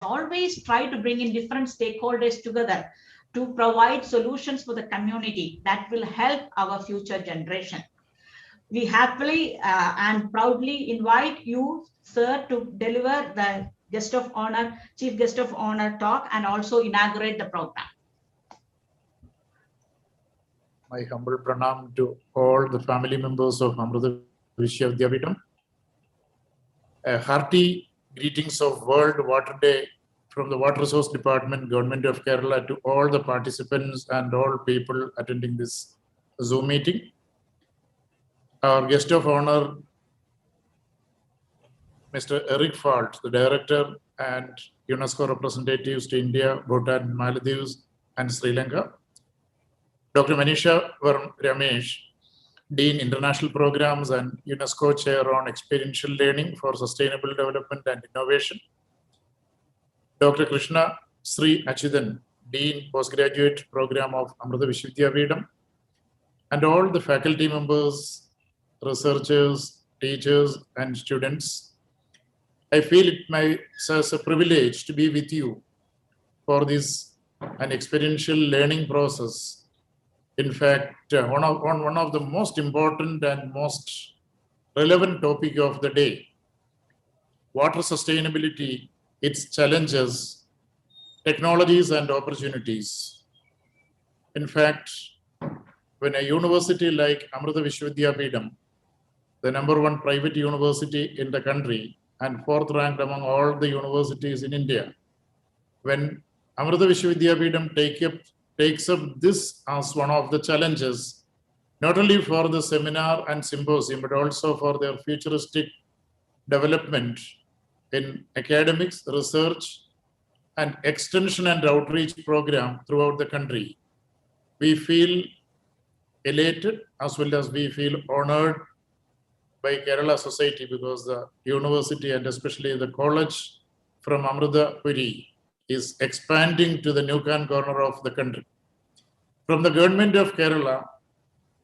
always try to bring in different stakeholders together to provide solutions for the community that will help our future generation. We happily and proudly invite you, sir, to deliver the guest of honor, chief guest of honor talk and also inaugurate the program. My humble pranam to all the family members of Amrita Vishya Vidyapeetham. A hearty greetings of World Water Day from the Water Resource Department, Government of Kerala, to all the participants and all people attending this Zoom meeting. Our guest of honor, Mr. Eric Falt, the Director and UNESCO representatives to India, Bhutan, Maldives, and Sri Lanka. Dr. Manisha Ramesh, Dean International Programs and UNESCO Chair on Experiential Learning for Sustainable Development and Innovation. Dr. Krishna Shri Achidan, Dean Postgraduate Program of Amrita Vishya Vidyapeetham, and all the faculty members, researchers, teachers, and students. I feel it myself a privilege to be with you for this an experiential learning process. In fact, one of the most important and most relevant topic of the day, water sustainability, its challenges, technologies and opportunities. In fact, when a university like Amrita Vishya Vidyapeetham, the #1 private university in the country and 4th ranked among all the universities in India, when Amrita Vishya Vidyapeetham takes up this as one of the challenges, not only for the seminar and symposium, but also for their futuristic development in academics, research, and extension and outreach program throughout the country. We feel elated as well as we feel honored by Kerala society because the university and especially the college from Amrita Puri is expanding to the Nukan corner of the country. From the government of Kerala,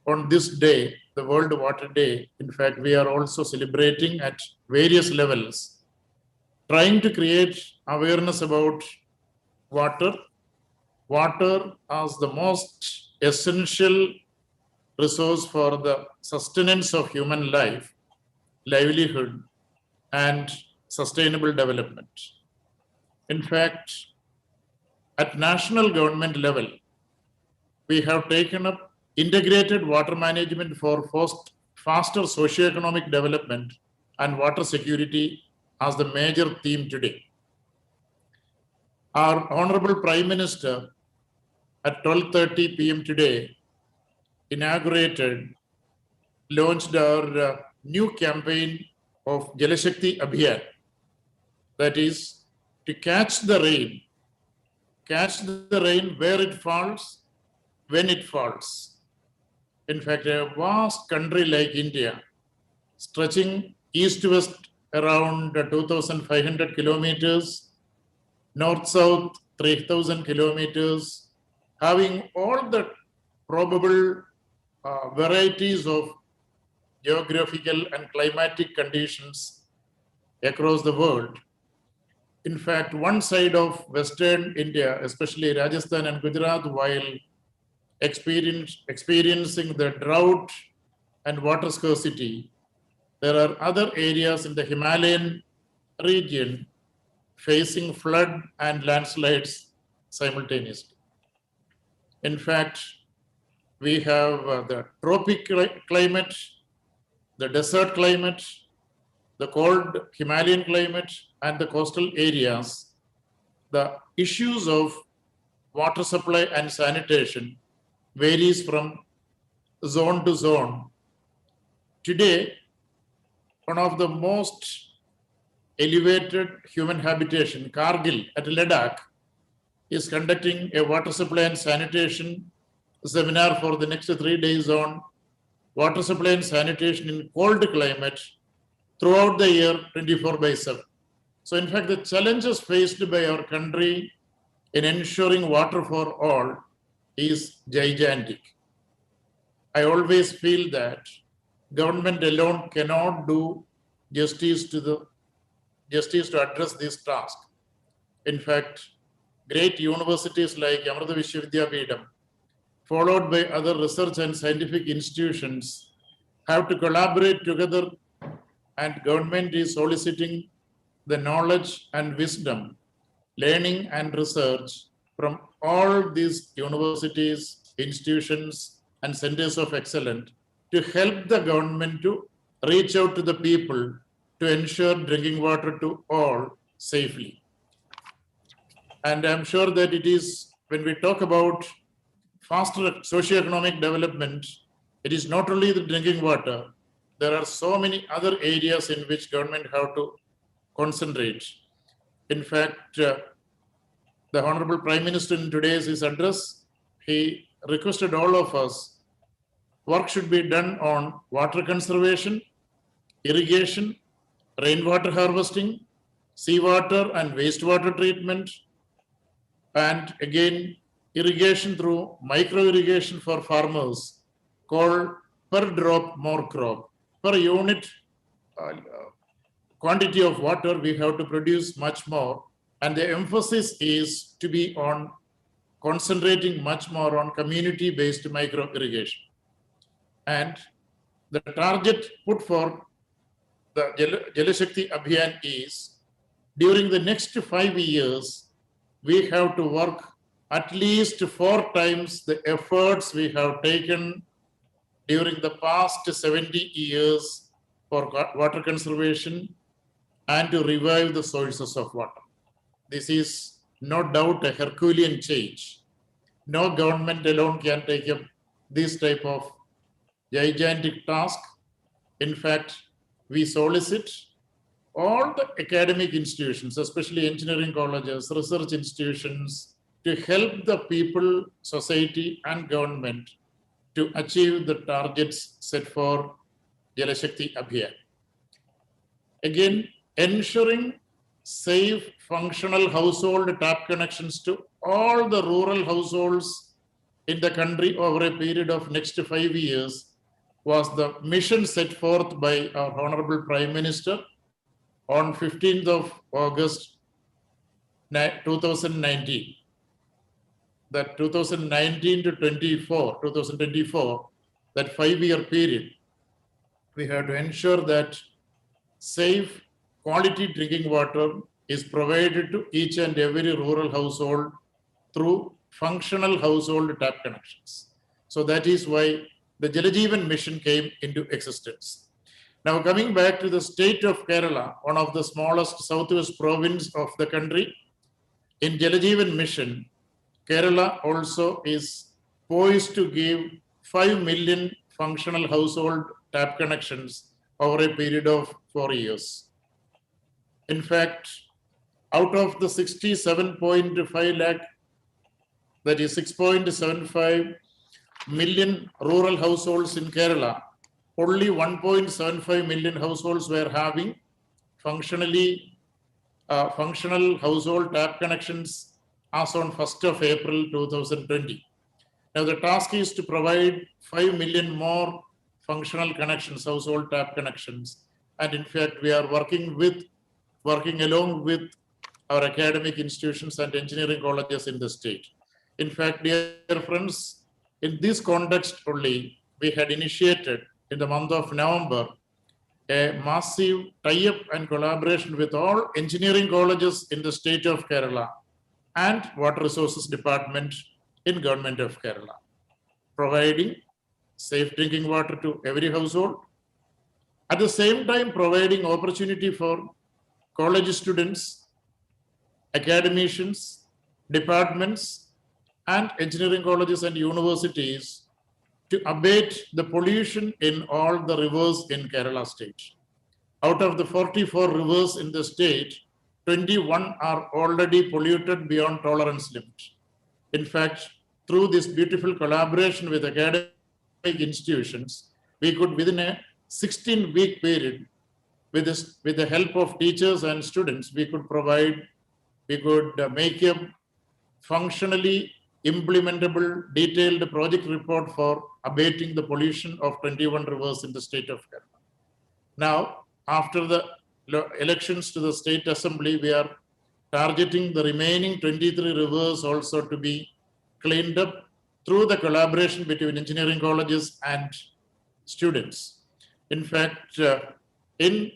on this day, the World Water Day, in fact, we are also celebrating at various levels, trying to create awareness about water as the most essential resource for the sustenance of human life, livelihood, and sustainable development. In fact, at national government level, we have taken up integrated water management for faster socio-economic development and water security as the major theme today. Our Honorable Prime Minister at 12:30 p.m. today launched our new campaign of Jalashakti Abhiyan, that is to catch the rain where it falls, when it falls. In fact, a vast country like India, stretching east-west around 2,500 kilometers, north-south 3,000 kilometers, having all the probable varieties of geographical and climatic conditions across the world. In fact, one side of Western India, especially Rajasthan and Gujarat, while experiencing the drought and water scarcity, there are other areas in the Himalayan region facing flood and landslides simultaneously. In fact, we have the tropic climate, the desert climate, the cold Himalayan climate, and the coastal areas. The issues of water supply and sanitation varies from zone to zone. Today, one of the most elevated human habitation, Kargil at Ladakh, is conducting a water supply and sanitation seminar for the next 3 days on water supply and sanitation in cold climate throughout the year 24/7. So in fact, the challenges faced by our country in ensuring water for all is gigantic. I always feel that government alone cannot do justice to address this task. In fact, great universities like Amrita Vishwavidyapitham, followed by other research and scientific institutions, have to collaborate together, and government is soliciting the knowledge and wisdom, learning and research from all these universities, institutions, and centers of excellence to help the government to reach out to the people to ensure drinking water to all safely. And I'm sure that it is, when we talk about faster socioeconomic development, it is not only the drinking water, there are so many other areas in which government have to concentrate. In fact, the Honorable Prime Minister in today's address, he requested all of us, work should be done on water conservation, irrigation, rainwater harvesting, seawater and wastewater treatment, and again, irrigation through micro irrigation for farmers called per drop more crop. Per unit quantity of water, we have to produce much more. And the emphasis is to be on concentrating much more on community-based micro irrigation. And the target put for the Jalashakti Abhiyan is, during the next 5 years, we have to work at least 4 times the efforts we have taken during the past 70 years for water conservation and to revive the sources of water. This is no doubt a Herculean change. No government alone can take up this type of gigantic task. In fact, we solicit all the academic institutions, especially engineering colleges, research institutions, to help the people, society, and government to achieve the targets set for Jalashakti Abhiyan. Again, ensuring safe, functional household tap connections to all the rural households in the country over a period of next 5 years was the mission set forth by our Honorable Prime Minister on 15th of August 2019. That 2019 to 2024, that 5-year period, we have to ensure that safe, quality drinking water is provided to each and every rural household through functional household tap connections. So that is why the Jal Jeevan mission came into existence. Now, coming back to the state of Kerala, one of the smallest southwest province of the country, in Jal Jeevan mission, Kerala also is poised to give 5 million functional household tap connections over a period of 4 years. In fact, out of the 67.5 lakh, that is 6.75 million rural households in Kerala, only 1.75 million households were having functional household tap connections as on 1st of April 2020. Now the task is to provide 5 million more functional connections, household tap connections. And in fact, we are working along with our academic institutions and engineering colleges in the state. In fact, dear friends, in this context only, we had initiated in the month of November a massive tie-up and collaboration with all engineering colleges in the state of Kerala and Water Resources Department in Government of Kerala, providing safe drinking water to every household. At the same time, providing opportunity for college students, academicians, departments, and engineering colleges and universities to abate the pollution in all the rivers in Kerala state. Out of the 44 rivers in the state, 21 are already polluted beyond tolerance limit. In fact, through this beautiful collaboration with academic institutions, we could, within a 16-week period, with the help of teachers and students, we could make a functionally implementable detailed project report for abating the pollution of 21 rivers in the state of Kerala. Now, after the elections to the State Assembly, we are targeting the remaining 23 rivers also to be cleaned up through the collaboration between engineering colleges and students. In fact, in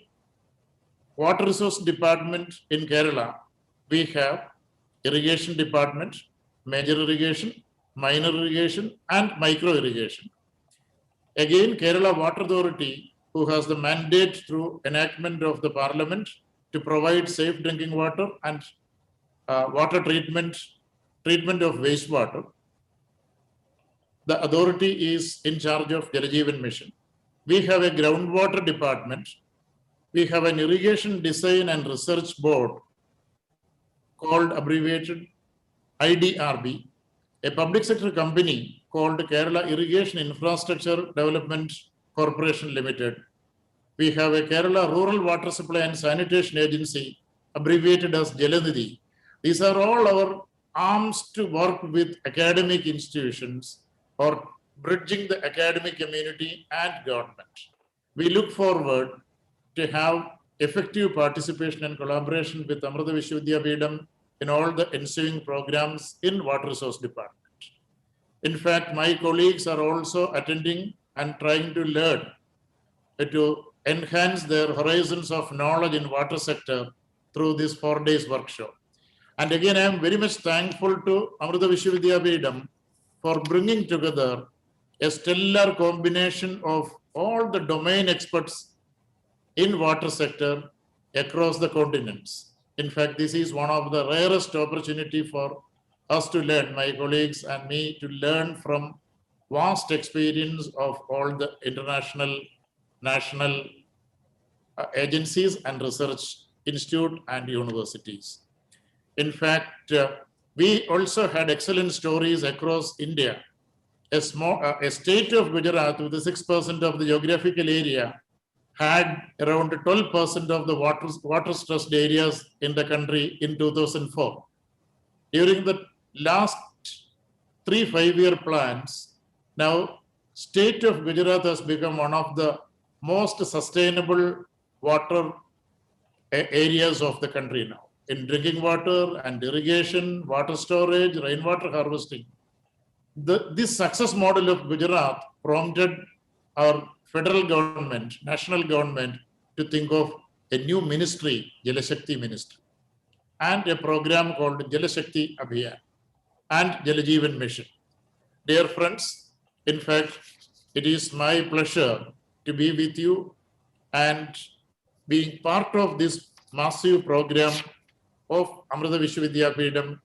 Water Resource Department in Kerala, we have irrigation department, major irrigation, minor irrigation, and micro irrigation. Again, Kerala Water Authority, who has the mandate through enactment of the Parliament to provide safe drinking water and water treatment of wastewater. The authority is in charge of Jal Jeevan Mission. We have a groundwater department. We have an irrigation design and research board called abbreviated IDRB, a public sector company called Kerala Irrigation Infrastructure Development Corporation Limited. We have a Kerala Rural Water Supply and Sanitation Agency, abbreviated as Jalanidhi. These are all our arms to work with academic institutions or bridging the academic community and government. We look forward to have effective participation and collaboration with Amrita Vishwavidyapeetham in all the ensuing programs in Water Resource Department. In fact, my colleagues are also attending and trying to learn to enhance their horizons of knowledge in water sector through this 4 days workshop. And again, I am very much thankful to Amrita Vishwavidyapeetham for bringing together a stellar combination of all the domain experts in water sector across the continents. In fact, this is one of the rarest opportunity for us to learn, my colleagues and me, to learn from vast experience of all the international, national agencies and research institute and universities. In fact, we also had excellent stories across India. A state of Gujarat with the 6% of the geographical area had around 12% of the water stressed areas in the country in 2004. During the last 3 5-year plans, now state of Gujarat has become one of the most sustainable water areas of the country now, in drinking water and irrigation, water storage, rainwater harvesting. This success model of Gujarat prompted our federal government, national government, to think of a new ministry, Jal Shakti Ministry, and a program called Jal Shakti Abhiyan and Jal Jeevan Mission. Dear friends, in fact, it is my pleasure to be with you and being part of this massive program of Amrita Vishwavidyapeetham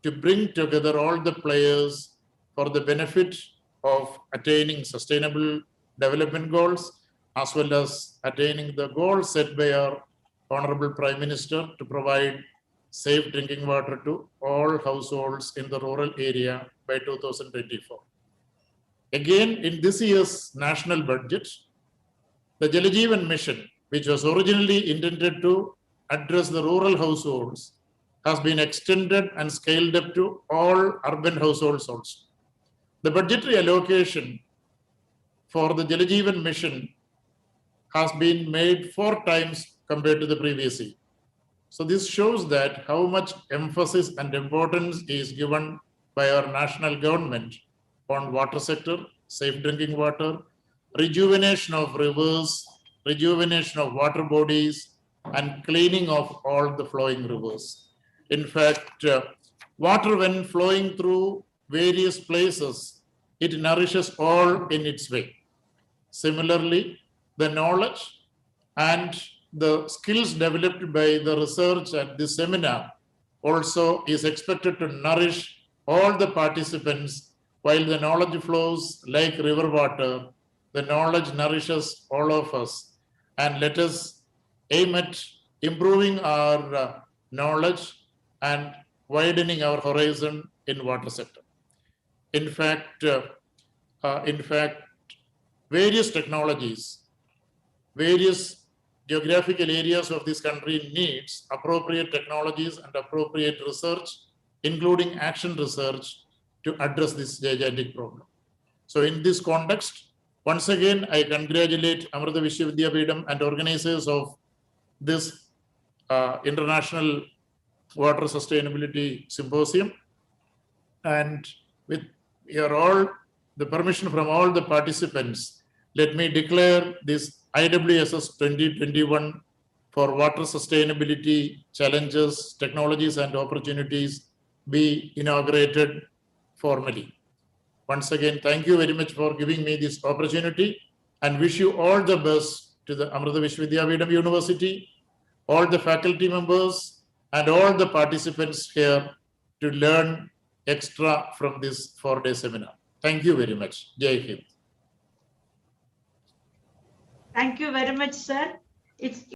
to bring together all the players for the benefit of attaining sustainable development goals, as well as attaining the goals set by our Honorable Prime Minister to provide safe drinking water to all households in the rural area by 2024. Again, in this year's national budget, the Jal Jeevan Mission, which was originally intended to address the rural households, has been extended and scaled up to all urban households also. The budgetary allocation for the Jal Jeevan Mission has been made 4 times compared to the previous year. So this shows that how much emphasis and importance is given by our national government on water sector, safe drinking water, rejuvenation of rivers, rejuvenation of water bodies, and cleaning of all the flowing rivers. In fact, water when flowing through various places, it nourishes all in its way. Similarly, the knowledge and the skills developed by the research at this seminar also is expected to nourish all the participants, while the knowledge flows like river water. The knowledge nourishes all of us, and let us aim at improving our knowledge and widening our horizon in water sector. In fact, various technologies, various geographical areas of this country needs appropriate technologies and appropriate research, including action research, to address this gigantic problem. So in this context, once again, I congratulate Amrita Vishwavidyapeetham and organizers of this international Water Sustainability Symposium. And with the permission from all the participants, let me declare this IWSS 2021 for water sustainability challenges, technologies, and opportunities be inaugurated formally. Once again, thank you very much for giving me this opportunity and wish you all the best to the Amrita Vishwavidyapeetham University, all the faculty members, and all the participants here to learn extra from this 4-day seminar. Thank you very much. Jai Hind. Thank you very much, sir. It's